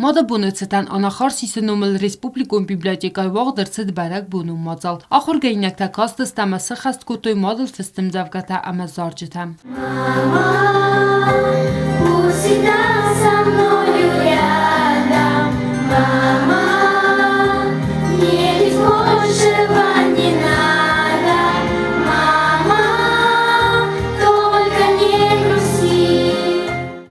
Մոդը բունեցտան անախարսիսը նոմել Ռեսպուբլիկոն բիբլիոտեկայի վաղ դրցդ բարակ բունում մոծալ։ Ախոր գայնյակտա կաստս տամը սխաստ կոտոյ մոդլ ֆստым զավգատա ամը զարջտամ։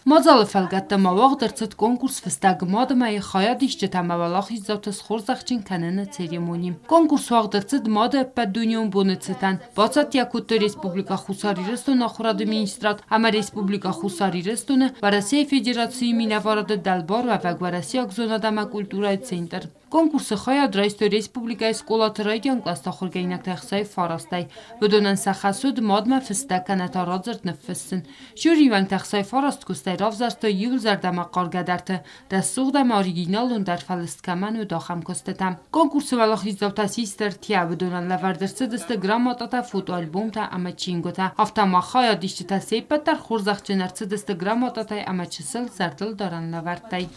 Մոզալը ֆալգատը մավաղ դրցդ կոնկուրս վստագ մոդմայի խայադիշ ջտամավալախից զավտս խորզախչին կանենը ցերեմոնի։ Կոնկուրս վաղ դրցդ մոդը պադունյոն բոնեցտան։ Բացատ յակուտը Ռեսպուբլիկա խուսարիրստուն ախուրады մինիստրատ, ամա Ռեսպուբլիկա խուսարիրստունը Վարասիա Ֆեդերացիի մինավարады դալբոր վավակ Վարասիա ակզոնադամա կուլտուրայի ցենտր։ Կոնկուրսը խայադրայստո Ռեսպուբլիկայի սկոլատրայդյան կաստախոր գայնակտախսայի ֆարաստայ։ Բդոնան սախասուդ մոդմա ֆստականատարոձրտ նվսն։ Ժուրիվան տախսայի ֆարաստ կուստայ Ravzarsto yul zardama qargadartı. Da suğdama originalun dar falistkaman u daxam kosteta. Konkursu valaxizavtasister tiabdonan lavardırsı gramotata foto albumta amachingota. Haftama xaya dişta seypetar xurzaxçınarsı gramotata amachısıl zardıl daran lavardtay.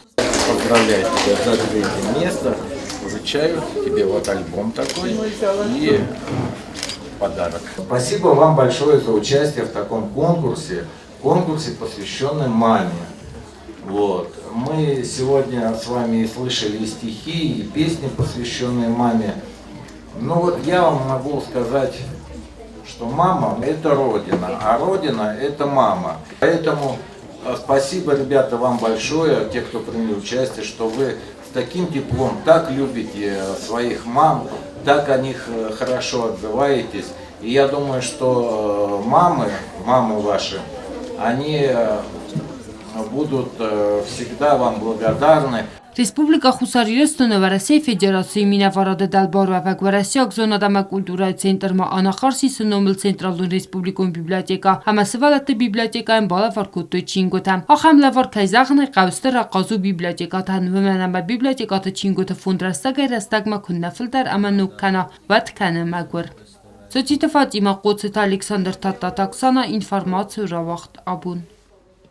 Поздравляю тебя за третье место. Вручаю тебе вот альбом такой и подарок. Спасибо вам большое за участие в таком конкурсе, посвященном маме. Вот. Мы сегодня с вами слышали и стихи, и песни, посвященные маме. Но вот я вам могу сказать, что мама – это Родина, а Родина – это мама. Поэтому спасибо, ребята, вам большое, те, кто принял участие, что вы с таким теплом так любите своих мам, так о них хорошо отзываетесь. И я думаю, что мамы ваши, они будут всегда вам благодарны. Ռեսպուբլիկա խուսարիրստունը Վարասիա Ֆեդերացիի մինավարады դալբոր վավակ Վարասիա ակզոնադամա կուլտուրայի ցենտրմա անախարսիսը նոմել ցենտրալուն Ռեսպուբլիկոն բիբլիոտեկա համասվալատը բիբլիոտեկային բալավարկուտը չինգոտա ախամ լավար կայզաղնը կավստրա qazու բիբլիոտեկա թանվմենամա բիբլիոտեկատը չինգոտը ֆոնդրաստագայ ռաստագմա քուննաֆլտար ամանուկ կանա վատ կանա մագուր Սոցիտը Ֆատիմա Qoçet Ալեքսանդր Տատատաքսանա ինֆորմացիա ռավախտ աբուն